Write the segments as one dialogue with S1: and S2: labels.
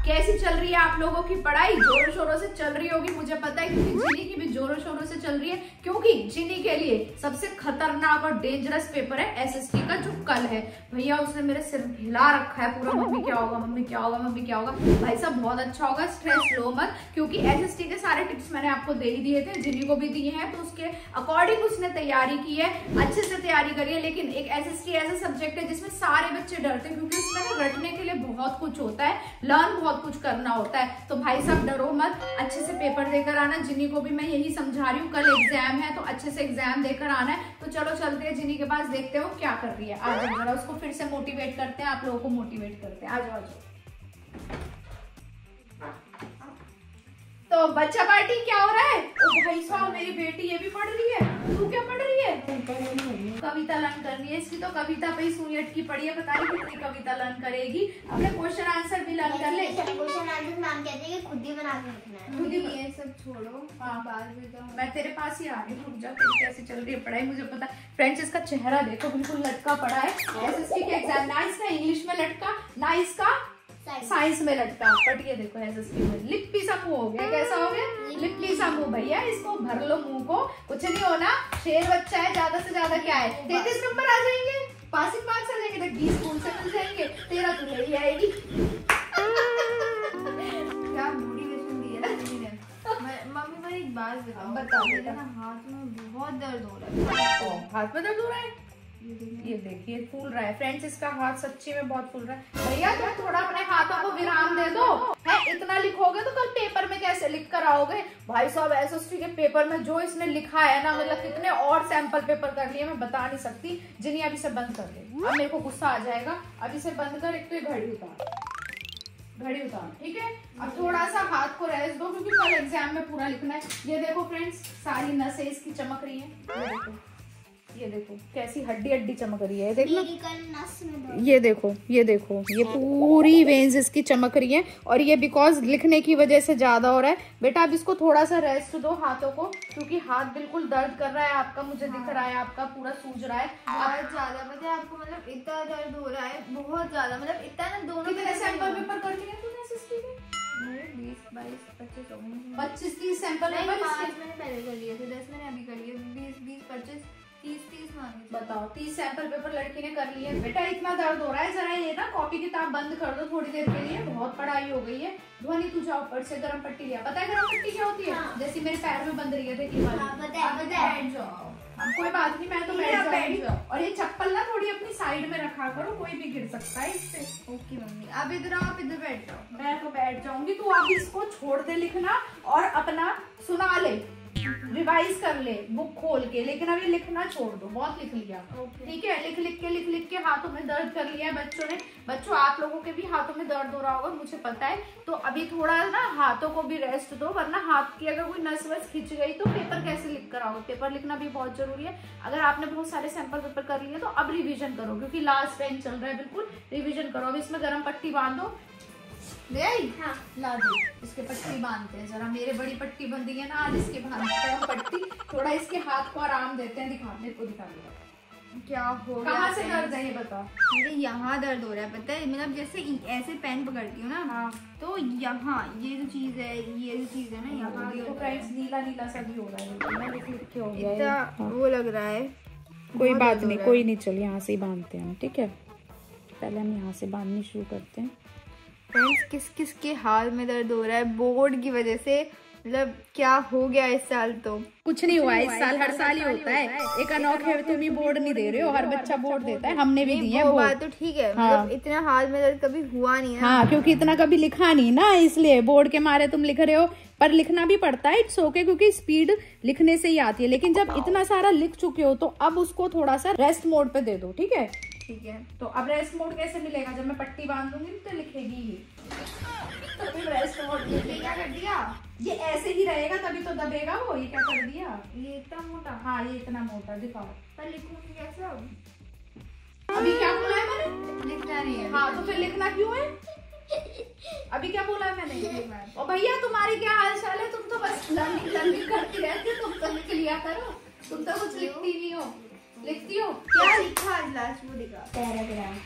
S1: कैसी चल रही है आप लोगों की पढ़ाई? जोरों शोरों से चल रही होगी, मुझे पता है, क्योंकि जिनी की भी जोरों शोरों से चल रही है। क्योंकि जिनी के लिए सबसे खतरनाक और डेंजरस पेपर है एसएसटी का, जो कल है। भैया उसने मेरे सिर हिला रखा है पूरा, मम्मी क्या होगा, मम्मी क्या होगा, मम्मी क्या होगा। भाई साहब बहुत अच्छा होगा, स्ट्रेस लो मत, क्योंकि एसएसटी के सारे टिप्स मैंने आपको दे ही दिए थे, जिनी को भी दिए हैं, तो उसके अकॉर्डिंग उसने तैयारी की है, अच्छे से तैयारी करी है। लेकिन एक एसएसटी ऐसा सब्जेक्ट है जिसमें सारे बच्चे डरते हैं, क्योंकि उसमें रटने के लिए बहुत कुछ होता है, लर्न बहुत कुछ करना होता है। तो भाई साहब डरो मत, अच्छे से पेपर देकर आना। जिनी को भी मैं यही समझा रही हूँ, कल एग्जाम है तो अच्छे से एग्जाम देकर आना है। तो चलो चलते हैं जिनी के पास, देखते हो क्या कर रही है। आ जाओ जरा, उसको फिर से मोटिवेट करते हैं, आप लोगों को मोटिवेट करते हैं। आ जाओ आ जाओ। तो बच्चा पार्टी क्या हो रहा है? ओ भाई साहब मेरी बेटी ये भी पढ़ रही है, तू क्या पढ़ रही है? कविता लर्न कर रही है। इसकी तो कविता पे सुनियट की पढ़ी है, पता नहीं कितनी कविता लर्न करेगी। अपने क्वेश्चन आंसर भी लर्न कर ले।
S2: क्वेश्चन आंसर मैम कहते हैं कि खुद ही बना के लिखना है।
S1: खुद ही
S2: ये सब छोड़ो,
S1: हाँ
S2: बाद में तो
S1: मैं तेरे पास ही आ रही हूँ, रुक जा। तेरी कैसी चल रही है पढ़ाई मुझे पता। फ्रेंड्स इसका चेहरा देखो, बिल्कुल लटका पड़ा है। एसएसटी के एग्जाम ना इसका इंग्लिश में लटका, ना इसका साइंस में लटका, बट ये देखो एसएसटी में लिप्पी सा मुंह हो गया। कैसा हो गया? लिप्पी सा मुंह। भैया इसको भर लो मुंह को, कुछ नहीं होना, शेर बच्चा है, ज्यादा से ज्यादा क्या है, 33 नंबर आ जाएंगे, पासिंग मार्क्स आ जाएंगे, 20 स्कूल से मिल जाएंगे, तेरा तो ले ही आएगी।
S2: क्या मोटिवेशन दी है ना मम्मी ने। मम्मी मैं एक बात
S1: बता
S2: मेरे ना हाथ में बहुत दर्द हो रहा है।
S1: हाथ में दर्द हो रहा है? ये देखिए फूल रहा है फ्रेंड्स, इसका हाथ सच्ची में बहुत फूल रहा है। भैया तुम थोड़ा अपने हाथों को विराम दे दो, है इतना लिखोगे तो कल पेपर में कैसे लिख कर आओगे? भाई साहब एसएसटी के पेपर में जो इसने लिखा है ना, मतलब कितने और सैंपल पेपर कर लिए मैं बता नहीं सकती। जिन्हें अभी से बंद कर दे, अब मेरे को गुस्सा आ जाएगा। अभी से बंद कर, एक तो ये घड़ी उतार, ठीक है? अब थोड़ा सा हाथ को रेस्ट दो, क्योंकि कल एग्जाम में पूरा लिखना है। ये देखो फ्रेंड्स, सारी नसें इसकी चमक रही है, ये देखो कैसी हड्डी हड्डी चमक रही है। देखो ये देखो, ये पूरी वेन्स इसकी चमक रही है, और ये बिकॉज लिखने की वजह से ज्यादा हो रहा है। बेटा अब इसको थोड़ा सा रेस्ट दो हाथों को, क्योंकि हाथ बिल्कुल दर्द कर रहा है आपका, मुझे दिख रहा है आपका पूरा सूज रहा है
S2: बहुत ज्यादा। पता है आपको, मतलब इतना दर्द हो रहा है बहुत ज्यादा, मतलब इतना ना दोनों।
S1: कितने सैंपल पेपर करती है तूने एसएसटी के?
S2: 20, 22, 25,
S1: 25-30 सैंपल पेपर।
S2: 5 मैंने पहले कर लिए थे, 10 मैंने अभी कर लिए, 20, 25, 30 मांगे।
S1: बताओ 30 सैंपल पेपर लड़की ने कर लिए। बेटा इतना दर्द हो रहा है, जरा ये ना कॉपी किताब बंद कर दो थोड़ी देर के लिए, बहुत पढ़ाई हो गई है। ध्वनि तू जाओ ऊपर से गरम पट्टी लिया। पता है गरम पट्टी क्या होती है? हाँ। जैसी मेरे पैर में बंद रही है, देखिए बैठ जाओ। अब कोई बात नहीं, मैं तो बैठ जाऊँ। और ये चप्पल ना थोड़ी अपनी साइड में रखा करो, कोई भी गिर सकता है इससे।
S2: ओके मम्मी, अब इधर आओ, आप इधर बैठ जाओ।
S1: मैं तो बैठ जाऊंगी, तू आप इसको छोड़ दे लिखना और अपना सुना ले, रिवाइज कर ले बुक खोल के। लेकिन अभी लिखना छोड़ दो, बहुत लिख लिया, ठीक है? लिख के हाथों में दर्द कर लिया है बच्चों ने। बच्चों आप लोगों के भी हाथों में दर्द हो रहा होगा, मुझे पता है। तो अभी थोड़ा ना हाथों को भी रेस्ट दो, वरना हाथ की अगर कोई नस वस खिंच गई तो पेपर कैसे लिख कर आओगे? पेपर लिखना भी बहुत जरूरी है। अगर आपने बहुत सारे सैंपल पेपर कर लिए तो अब रिविजन करो, क्योंकि लास्ट टाइम चल रहा है, बिल्कुल रिविजन करो। अब इसमें गर्म पट्टी बांधो, ले आई? हाँ ला दी। इसके पट्टी बांधते हैं जरा, मेरे बड़ी पट्टी बंधी है ना, आज इसके बांधते हैं पट्टी। थोड़ा इसके हाथ को आराम देते हैं। दिखा, मेरे को दिखा दो क्या हो गया, कहाँ से दर्द है ये बता।
S2: मेरे यहाँ दर्द हो रहा है, पता है? मतलब जैसे ऐसे पेन पकड़ती हूँ ना, हाँ, तो यहाँ ये जो चीज है ना, यहाँ
S1: तो फ्रेंड्स नीला नीला सा भी हो रहा है, लिख के हो गया
S2: इतना वो लग रहा है।
S1: कोई बात नहीं, कोई नहीं, चल यहाँ से ही बांधते हैं, ठीक है? पहले हम यहाँ से बांधनी शुरू करते हैं।
S2: फ्रेंड्स किस किस के हाथ में दर्द हो रहा है बोर्ड की वजह से? मतलब क्या हो गया इस साल? तो
S1: कुछ नहीं हुआ इस साल, हर साल ही होता है। एक अनोखे तुम ही बोर्ड नहीं दे रहे हो, हर बच्चा बोर्ड देता है, हमने भी दिए
S2: वो बात तो ठीक है।
S1: हाँ।
S2: मतलब इतना हाथ में दर्द कभी हुआ नहीं है।
S1: हाँ, क्योंकि इतना कभी लिखा नहीं ना, इसलिए बोर्ड के मारे तुम लिख रहे हो। पर लिखना भी पड़ता है, इट्स ओके, क्योंकि स्पीड लिखने से ही आती है। लेकिन जब इतना सारा लिख चुके हो तो अब उसको थोड़ा सा रेस्ट मोड पे दे दो, ठीक है?
S2: ठीक है।
S1: तो अब रेस्ट मोड कैसे मिलेगा? जब मैं पट्टी बांध दूंगी तो लिखेगी ही। तभी रेस्ट मोड। ये क्या कर दिया? ये ऐसे ही रहेगा तभी तो दबेगा वो। ये क्या कर दिया?
S2: ये इतना मोटा?
S1: हाँ ये इतना मोटा, दिखाओ।
S2: पर लिखूंगी कैसे अब?
S1: अभी क्या बोला है मैंने?
S2: लिखना नहीं है।
S1: हाँ तो फिर लिखना क्यों है? अभी क्या बोला है मैंने? ओ भैया तुम्हारी क्या हाल चाल है? तुम तो बस लर्निंग करती रहती हो, तुम तो लिख लिया करो। तुम तो कुछ लिखती नहीं हो। लिखती हो
S2: क्या लिखा आज लास्ट में? दिखा
S1: पैराग्राफ।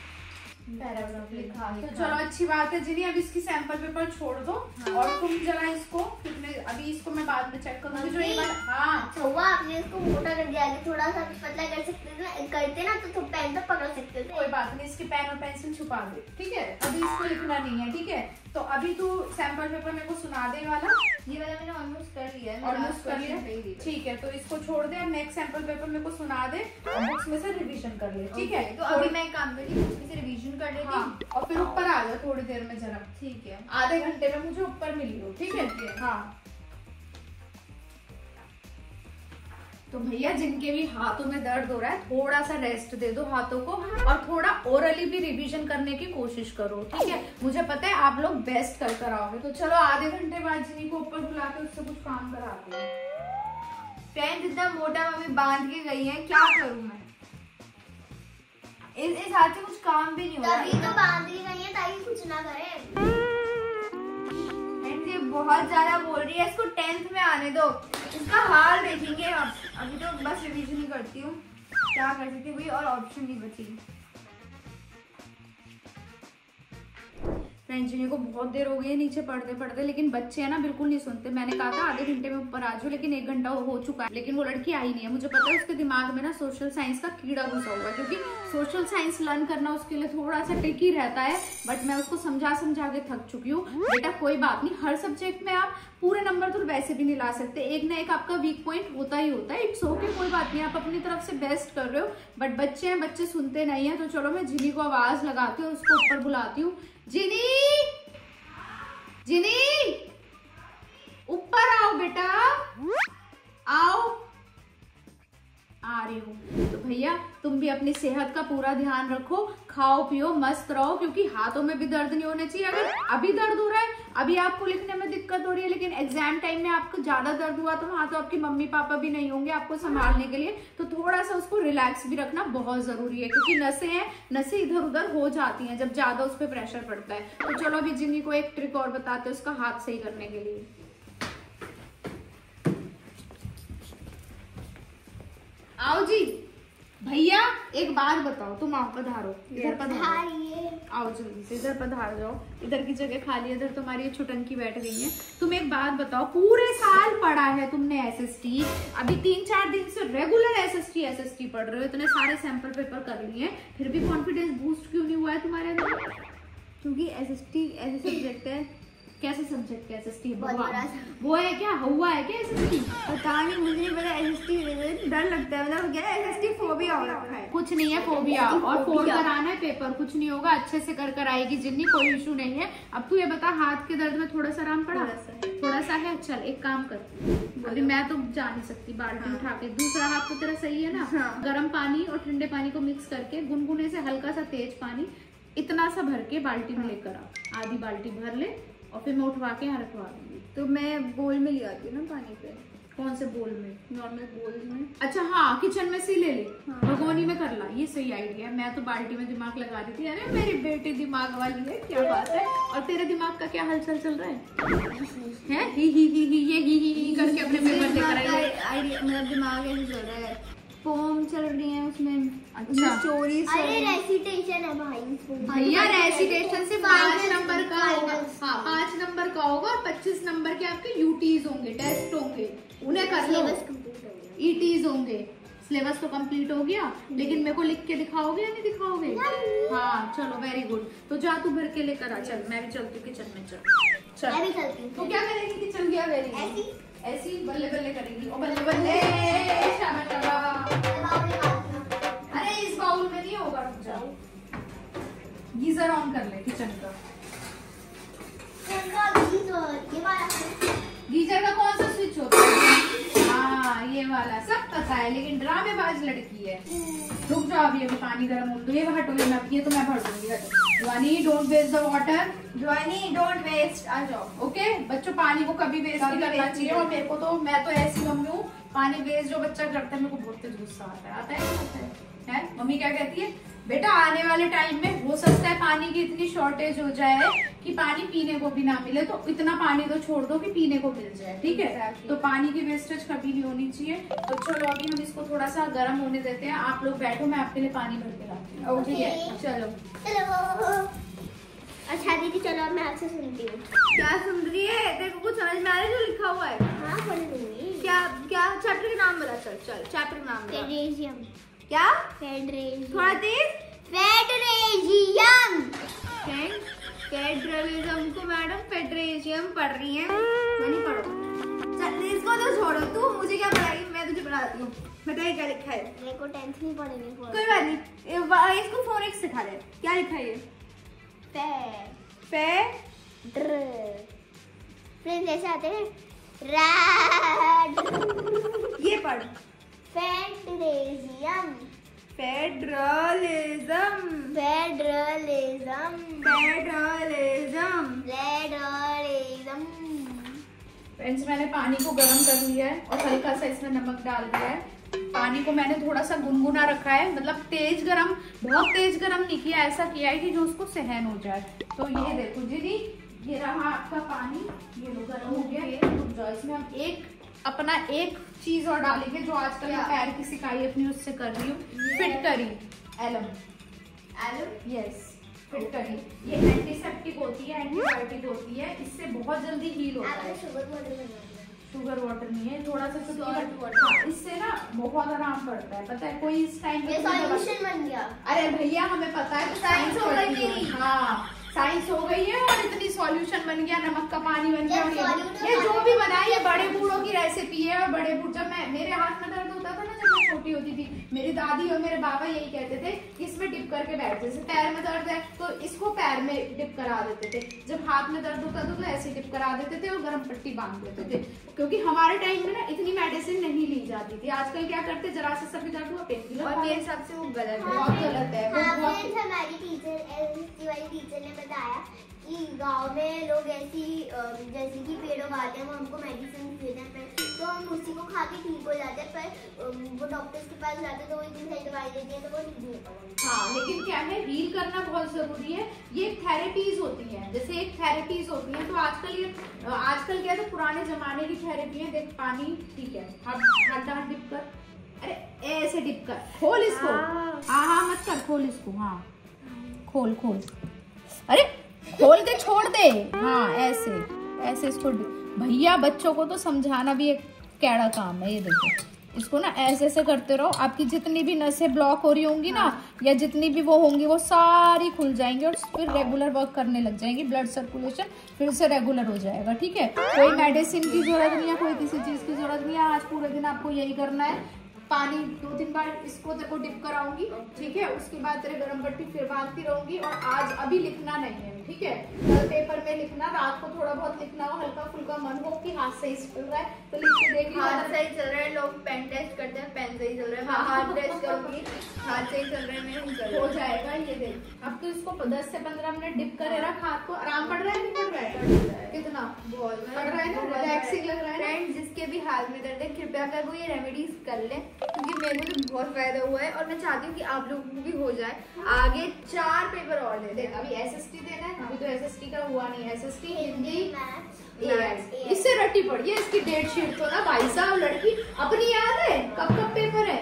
S1: पैराग्राफ लिखा। तो चलो अच्छी बात है जिनी, अब इसकी सैंपल पेपर छोड़ दो। और तुम जरा इसको अभी इसको मैं बाद में चेक करूंगी। जो ये हाँ
S3: हुआ, आपने इसको मोटा कर दिया, थोड़ा सा पतला कर सकते थे, करते ना तो पेन तो पकड़ सकते थे।
S1: कोई बात नहीं, इसके पेन और पेंसिल छुपा दे, ठीक है। अभी इसको लिखना नहीं है, ठीक है। तो अभी तू सैंपल पेपर मेरे को सुना दे वाला।
S2: ये वाला मैंने ऑलमोस्ट कर लिया है,
S1: ऑलमोस्ट कर लिया, ठीक है। तो इसको छोड़ दे, अब नेक्स्ट सैंपल पेपर मेरे को सुना दे और बुक्स में से रिवीजन कर ले, ठीक है।
S2: तो अभी मैं काम कर रही हूँ, रिवीजन कर लेती हूँ।
S1: और फिर ऊपर आ जाओ थोड़ी देर में जरा,
S2: ठीक है।
S1: आधे घंटे में मुझे ऊपर मिली हो, ठीक है। हाँ तो भैया जिनके भी हाथों में दर्द हो रहा है, थोड़ा सा रेस्ट दे दो हाथों को और थोड़ा ओरली भी रिवीजन करने की कोशिश करो, ठीक है। मुझे पता है आप लोग बेस्ट कर आओगे। तो चलो आधे घंटे बाद जिनी को ऊपर बुला के उससे कुछ काम कराते हैं।
S2: पेन इतना मोटा मम्मी बांध के गई है, क्या करूँ मैं? इस हाथ से कुछ काम भी नहीं हो रहा।
S3: तभी तो बांध ही गई है ताकि कुछ ना करे।
S2: ये बहुत ज्यादा बोल रही है, इसको 10th में आने दो, इसका हाल देखेंगे हम। अभी तो बस रिवीजन ही करती हूँ, क्या कर सकती हुई और ऑप्शन नहीं बची।
S1: फ्रेंड्स जिन्हें को बहुत देर हो गई है नीचे पढ़ते पढ़ते, लेकिन बच्चे है ना बिल्कुल नहीं सुनते। मैंने कहा था आधे घंटे में ऊपर आ जाओ, लेकिन 1 घंटा हो चुका है, लेकिन वो लड़की आई नहीं है। मुझे पता है उसके दिमाग में ना सोशल साइंस का कीड़ा घुसा हुआ है, क्योंकि सोशल साइंस लर्न करना उसके लिए थोड़ा सा ट्रिकी रहता है। बट मैं उसको समझा के थक चुकी हूँ। बेटा कोई बात नहीं, हर सब्जेक्ट में आप पूरे नंबर तो वैसे भी नहीं ला सकते, एक ना एक आपका वीक पॉइंट होता ही होता है। इट्स ओके, कोई बात नहीं, आप अपनी तरफ से बेस्ट कर रहे हो। बट बच्चे हैं, बच्चे सुनते नहीं है। तो चलो मैं जिनी को आवाज लगाती हूँ, उसको ऊपर बुलाती हूँ। जिनी जिनी ऊपर आओ बेटा, आओ। आ रही हूँ। तो भैया तुम भी अपनी सेहत का पूरा ध्यान रखो, खाओ पियो मस्त रहो, क्योंकि हाथों में भी दर्द नहीं होने चाहिए। अगर अभी दर्द हो रहा है, अभी आपको लिखने में दिक्कत हो रही है, लेकिन एग्जाम टाइम में आपको ज्यादा दर्द हुआ तो वहां तो आपके मम्मी पापा भी नहीं होंगे आपको संभालने के लिए। तो थोड़ा सा उसको रिलैक्स भी रखना बहुत जरूरी है, क्योंकि नसें हैं, नसें इधर उधर हो जाती हैं जब ज्यादा उस पर प्रेशर पड़ता है। तो चलो अभी जिन्नी को एक ट्रिक और बताते हैं उसका हाथ सही करने के लिए। आओ जी भैया, एक बात बताओ, तुम आओ पधारो, इधर पधारो, आओ जल्दी से इधर पधार जाओ। इधर की जगह खाली, इधर तुम्हारी ये छुटनकी बैठ गई है। तुम एक बात बताओ, पूरे साल पढ़ा है तुमने एसएसटी, अभी 3-4 दिन से रेगुलर एसएसटी पढ़ रहे हो, इतने सारे सैंपल पेपर कर लिए, फिर भी कॉन्फिडेंस बूस्ट क्यों नहीं हुआ है तुम्हारे अंदर?
S2: क्योंकि एसएसटी ऐसे सब्जेक्ट है।
S1: कैसे सब्जेक्ट है एसएसटी?
S3: वो
S1: है क्या, हुआ है क्या एसएसटी?
S2: पता नहीं, मुझे नहीं पता। एसएसटी डर लगता है, मतलब क्या एसएसटी फोबिया हो रखा है।
S1: कुछ नहीं है फोबिया, और फोड़ कर आना है पेपर, कुछ नहीं होगा, अच्छे से कर आएगी जिन्नी, कोई इशू नहीं है। अब तू ये बता, हाथ के दर्द में थोड़ा सा आराम पड़ा? थोड़ा सा है। चल एक काम कर, अभी मैं तो जा नहीं सकती, बाल्टी उठा के, दूसरा हाथ तो तेरा सही है ना? गर्म पानी और ठंडे पानी को मिक्स करके गुनगुने से हल्का सा तेज पानी इतना सा भर के बाल्टी में लेकर आ, आधी बाल्टी भर ले, और फिर मैं उठवा के यहाँ रखवा दूंगी।
S2: तो मैं बोल में ले आती हूँ ना पानी पे।
S1: कौन से बोल में?
S2: नॉर्मल बोल में।
S1: अच्छा हाँ, किचन में से ले ले, भगोनी में कर ला, ये सही आइडिया है। मैं तो बाल्टी में दिमाग लगा रही थी, अरे मेरी बेटी दिमाग वाली है, क्या बात है। और तेरे दिमाग का क्या हलचल चल रहा है? ही करके अपने पेपर लेकर आई।
S2: मेरा दिमाग ऐसे चल रहा है, पोम चल रही है उसमें।
S1: अच्छा
S2: स्टोरी।
S3: अरे रेसिटेशन है भाई,
S1: भैया रेसिटेशन से 5 नंबर का होगा। हाँ 5 नंबर का होगा, और 25 नंबर के आपके यूटीज होंगे, टेस्ट होंगे, उन्हें कर लो। ईटीज होंगे, सिलेबस तो कंप्लीट हो गया, लेकिन मेरे को लिख के दिखाओगे या नहीं दिखाओगे? हाँ चलो वेरी गुड। तो जा तू भर के लेकर आ। चल मैं भी चलती हूँ किचन में। चल
S3: मैं भी चलती हूँ।
S1: तो क्या करेगी किचन गया? वेरी ऐसी बल्ले बल्ले करेगी, ओ बल्ले बल्ले, शाबाश शाबाश। अरे इस बाउल में नहीं होगा, रुक जाओ। गीजर ऑन कर ले किचन का। गीजर का कौन सा स्विच होता है? हाँ ये वाला, सब पता है, लेकिन ड्रामेबाज लड़की है। रुक जाओ, अभी पानी गर्म हो तो ये हटो, ये तो मैं भर दूंगी। Johnny don't waste the water,
S2: Johnny don't waste. आ जाओ।
S1: ओके बच्चों, पानी को कभी वेस्ट नहीं करना चाहिए। और मेरे को तो, मैं तो ऐसी मम्मी हूँ, पानी वेस्ट जो बच्चा करता है मेरे को बहुत तेज गुस्सा आता है। है। मम्मी क्या कहती है, बेटा आने वाले टाइम में हो सकता है पानी की इतनी शॉर्टेज हो जाए कि पानी पीने को भी ना मिले, तो इतना पानी तो छोड़ दो कि पीने को मिल जाए, ठीक है। तो पानी की वेस्टेज कभी नहीं होनी चाहिए। तो चलो अभी हम इसको थोड़ा सा गर्म होने देते हैं, आप लोग बैठो, मैं आपके लिए पानी भर के लाती हूँ।
S3: Okay.
S2: चलो
S3: अच्छा दीदी चलो अब मैं आपसे सुनती हूँ।
S2: क्या सुन रही है? तेरे को कुछ समझ में आ रहा है जो लिखा हुआ है?
S3: हाँ पढ़ लूंगी।
S2: क्या क्या चैप्टर का नाम बता। चल चैप्टर का नाम बता।
S3: फेडरेजियम।
S2: क्या?
S3: फेडरेजियम।
S2: थोड़ा तेज।
S3: फेडरेजियम।
S2: फेडरलिज्म को मैडम फेडरेजियम पढ़ रही है, नहीं पढ़ो। चल इसको तो छोड़ो, तू मुझे क्या पढ़ाएगी, मैं तुझे पढ़ाती हूँ। बताइए क्या लिखा है?
S3: मेरे को 10th नहीं पढ़ेंगे।
S2: कोई बात नहीं, इसको फोनिक्स सिखा दे। क्या लिखा है ये?
S3: फ्रेंड्स ऐसे आते हैं रैड।
S2: ये पढ़।
S3: Federalism.
S2: Federalism.
S3: Federalism.
S2: Federalism.
S3: Federalism.
S1: Friends मैंने पानी को गर्म कर लिया है और हल्का सा इसमें नमक डाल दिया है। पानी को मैंने थोड़ा सा गुनगुना रखा है, मतलब तेज गरम, बहुत तेज गरम नहीं किया, ऐसा किया है कि जो उसको सहन हो जाए। तो ये देखो दीदी, ये रहा आपका पानी, ये लो गर्म हो गया। इसमें हम अपना एक चीज और डालेंगे जो आजकल मैं पैर की सिकाई अपनी उससे कर रही हूँ, फिटकरी। एलम यस, फिटकरी। ये एंटीसेप्टिक होती है, एंटीबायोटिक होती है, इससे बहुत जल्दी हील होता है। शुगर वाटर नहीं है, थोड़ा सा सॉल्ट वाटर। इससे ना बहुत आराम पड़ता है, पता है। कोई इस टाइम पे
S3: सॉल्यूशन बन गया।
S1: अरे भैया हमें पता है साइंस हो गई है। हाँ साइंस हो गई है और इतनी सॉल्यूशन बन गया, नमक का पानी बन गया। ये जो भी बना है ये बड़े बूढ़ों की रेसिपी है। और बड़े बूढ़, जब मेरे हाथ में दर्द होता था ना, जब मैं छोटी होती थी, मेरी दादी और मेरे बाबा यही कहते थे कि इसमें डिप करके बैठ, जैसे पैर में दर्द है तो इसको पैर में डिप करा देते थे, जब हाथ में दर्द होता था तो ऐसे डिप करा देते थे और गर्म पट्टी बांध देते थे। क्योंकि हमारे टाइम में ना इतनी मेडिसिन नहीं ली जाती थी। आजकल क्या करते, जरा सा सभी दर्द हुआ पेन किलर,
S2: और मेरे हिसाब से वो गलत है,
S1: बहुत गलत है।
S3: हमारी टीचर ने बताया कि गांव में लोग ऐसी जैसे कि पेड़ उगाते हैं, वो हमको मेडिसिन देते हैं, तो हम उसी को खा के ठीक हो जाते हैं। पर वो डॉक्टर्स के पास जाते हैं तो वो इतनी सारी दवाई देती है तो वो ठीक नहीं पड़ेगी।
S1: हाँ लेकिन क्या है, हील करना बहुत जरूरी है। ये थेरेपीज होती हैं, जैसे एक थेरेपीज होती हैं। तो आजकल क्या है, तो पुराने जमाने की थेरेपी है। देख पानी, ठीक है, हाथ डिप कर, अरे ऐसे डिप कर, खोल इसको। हाँ मत कर, खोल इसको। हाँ खोल, अरे खोल के छोड़ दे। हाँ ऐसे इसको। भैया बच्चों को तो समझाना भी एक कैड़ा काम है। ये देखो, इसको ना ऐसे करते रहो, आपकी जितनी भी नसें ब्लॉक हो रही होंगी ना, या जितनी भी वो होंगी, वो सारी खुल जाएंगी और फिर रेगुलर वर्क करने लग जाएंगी। ब्लड सर्कुलेशन फिर से रेगुलर हो जाएगा, ठीक है। कोई मेडिसिन की जरूरत नहीं है, कोई किसी चीज की जरूरत नहीं है। आज पूरे दिन आपको यही करना है। पानी 2-3 बार इसको तेरे को डिप कराऊंगी, ठीक है। उसके बाद तेरे गरम पट्टी फिर बांधती रहूंगी। और आज अभी लिखना नहीं है, ठीक है। पेपर में लिखना, रात को थोड़ा बहुत लिखना हो, हल्का फुल्का मन हो कि हाथ सही चल रहा है तो लिख के देख लो।
S2: हाथ सही चल रहा है, लोग पेन टेस्ट करते हैं, पेन सही चल रहा है। मैं हाथ टेस्ट करूंगी, हाथ सही चल रहा है, मेरा नहीं चल रहा।
S1: हो जाएगा। ये देख, अब तो इसको 10 से 15 मिनट डिप करे रख। हाथ को आराम पड़ रहा है, नहीं पड़ रहा है? कितना
S2: बहुत
S1: पड़ रहा है ना, रिलैक्सिंग लग रहा है।
S2: फ्रेंड्स जिसके भी हाथ में दर्द है, कृपया कर वो ये रेमेडीज कर ले, क्योंकि मेरे को तो बहुत फायदा हुआ है और मैं चाहती हूँ कि आप लोगों को भी हो जाए। आगे 4 पेपर और दे दे।
S1: अभी एसएसटी देना है, अभी तो एसएसटी का हुआ नहीं। एसएसटी, हिंदी,
S3: मैथ्स,
S1: इससे रटी पड़ी है। इसकी डेट शीट तो ना भाई साहब, लड़की अपनी याद है कब पेपर है।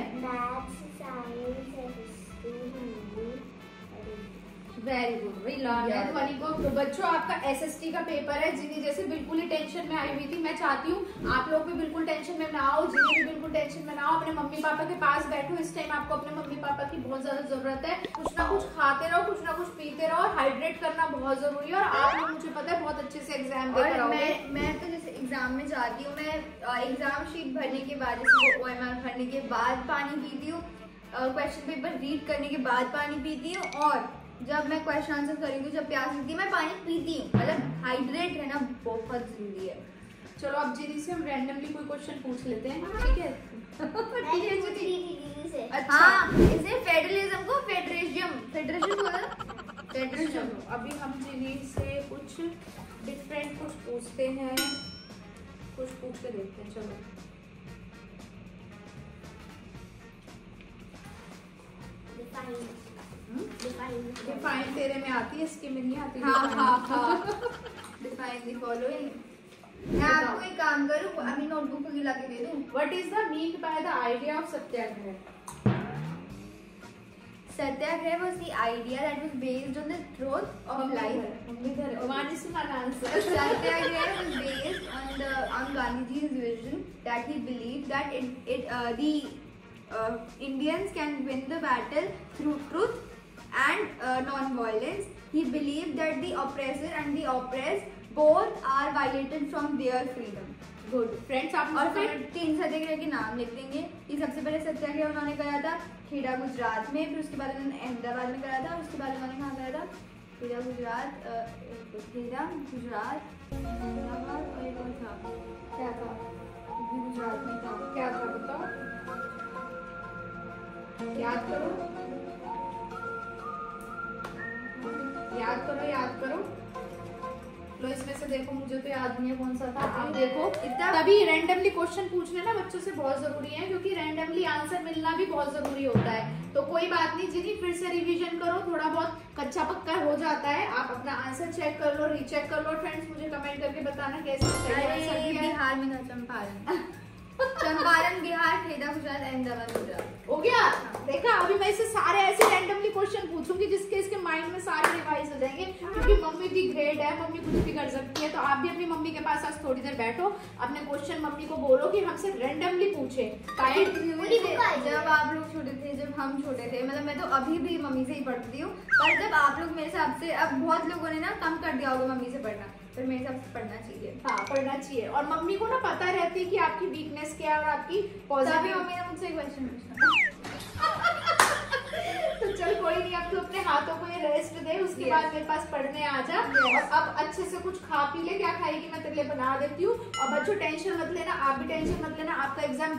S1: Very good, very good. तो बच्चों आपका एसएसटी का पेपर है। जिन्हें जैसे बिल्कुल ही टेंशन में आई हुई थी, मैं चाहती हूँ आप लोग भी बिल्कुल टेंशन में ना आओ। जिन्हें भी बिल्कुल टेंशन में ना आओ, अपने मम्मी पापा के पास बैठो। इस टाइम आपको अपने मम्मी पापा की बहुत ज्यादा जरूरत है। कुछ ना कुछ खाते रहो, कुछ ना कुछ पीते रहो, और हाइड्रेट करना बहुत जरूरी है। और आप लोग, मुझे पता है, बहुत अच्छे से एग्जाम दे रहे हो।
S2: मैं तो जैसे एग्जाम में जाती हूँ, मैं एग्जाम शीट भरने के बाद, जैसे वो OMR भरने के बाद पानी पीती हूँ, क्वेश्चन पेपर रीड करने के बाद पानी पीती हूँ, और जब मैं क्वेश्चन आंसर करी हूँ, जब प्यास लगती है, मैं पानी पीती हूँ। मतलब हाइड्रेट रहना बहुत जरूरी है।
S1: चलो अब जीदी से हम रैंडमली कोई क्वेश्चन पूछ लेते हैं, ठीक है?
S3: दीदी से।
S2: अच्छा, हाँ, इसे फेडरलिज्म को फेडरेशन बोला। फेडरेशन।
S1: अभी हम जीदी से कुछ डिफरेंट कुछ पूछते हैं, कुछ पूछ के देखते हैं। चलो डिफाइन तेरे में आती है, इसके में नहीं आती।
S2: Define the following. मैं आपको एक काम करूं, अभी नोटबुक को गिला के दे दूं।
S1: What is the mean by the idea of Satyagraha?
S2: Satyagraha was the idea that was based on the truth of life.
S1: One is one answer.
S2: Satyagraha was based on Gandhiji's vision that he believed that the Indians can win the battle through truth and non-violence. He believed that the oppressor and the oppressed both are violated from their freedom.
S1: Good friends, आप
S2: और फिर 3 सत्याग्रह के नाम लिख देंगे। ये सबसे पहले सत्याग्रह उन्होंने करा था खेड़ा गुजरात में, फिर उसके बाद उन्होंने अहमदाबाद में करा था, उसके बाद उन्होंने कहाँ करा था? खेड़ा गुजरात, अहमदाबाद और एक और था, क्या था? गुजरात में था,
S1: क्या था बताओ, याद करो, याद करो, याद करो। लो इसमें से देखो, मुझे तो याद नहीं है कौन सा था। आप देखो, तभी रैंडमली क्वेश्चन पूछने ना बच्चों से बहुत जरूरी है, क्योंकि रैंडमली आंसर मिलना भी बहुत जरूरी होता है। तो कोई बात नहीं जिन्हीं, फिर से रिवीजन करो, थोड़ा बहुत कच्चा पक्का हो जाता है। आप अपना आंसर चेक कर लो, रीचेक कर लो। फ्रेंड्स मुझे कमेंट करके बताना कैसे सही आंसर दिया।
S2: बिहार में था चंपारण। चंपारण बिहार, खेड़ा गुजरात, अहमदाबाद गुजरात।
S1: हो गया? देखा, अभी मैं इसे सारे ऐसे रैंडमली क्वेश्चन पूछूंगी जिसके इसके माइंड में सारे रिवाइज हो जाएंगे, क्योंकि मम्मी दी ग्रेट है, मम्मी कुछ भी कर सकती है। तो आप भी अपनी मम्मी के पास आज थोड़ी देर बैठो, अपने क्वेश्चन मम्मी को बोलो कि हमसे रैंडमली पूछे।
S2: जब आप लोग छोटे थे, जब हम छोटे थे, मतलब मैं तो अभी भी मम्मी से ही पढ़ती हूँ, पर जब आप लोग मेरे हिसाब से, अब बहुत लोगों ने ना कम कर दिया होगा मम्मी से पढ़ना, पर मेरे हिसाब से पढ़ना चाहिए।
S1: हाँ, पढ़ना चाहिए। और मम्मी को ना पता रहती है कि आपकी वीकनेस क्या है और आपकी पॉजिटिव।
S2: मम्मी ने मुझसे एक क्वेश्चन पूछा।
S1: तो चल कोई नहीं, अब तो अपने हाथों को ये रेस्ट दे, उसके बाद मेरे पास पढ़ने आ जा। और अब अच्छे से कुछ खा पी ले, क्या खाएगी मैं तेरे लिए बना देती हूँ। और बच्चों टेंशन मत लेना, आप भी टेंशन मत लेना, आपका एग्जाम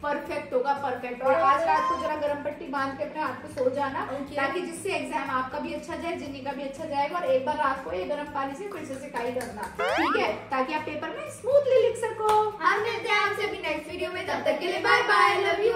S1: परफेक्ट होगा, परफेक्ट। और आज रात को जरा गर्म पट्टी बांध के अपने हाथ को सो जाना, ताकि जिससे एग्जाम आपका भी अच्छा जाए, जिन्नी का भी अच्छा जाएगा। और एक बार रात को ये गर्म पानी से फिर से सिकाई करना, ठीक है, ताकि आप पेपर में स्मूथली लिख सको।
S2: हम मिलते हैं आपसे अभी नेक्स्ट वीडियो में, तब तक के लिए बाय बाय, लव यू।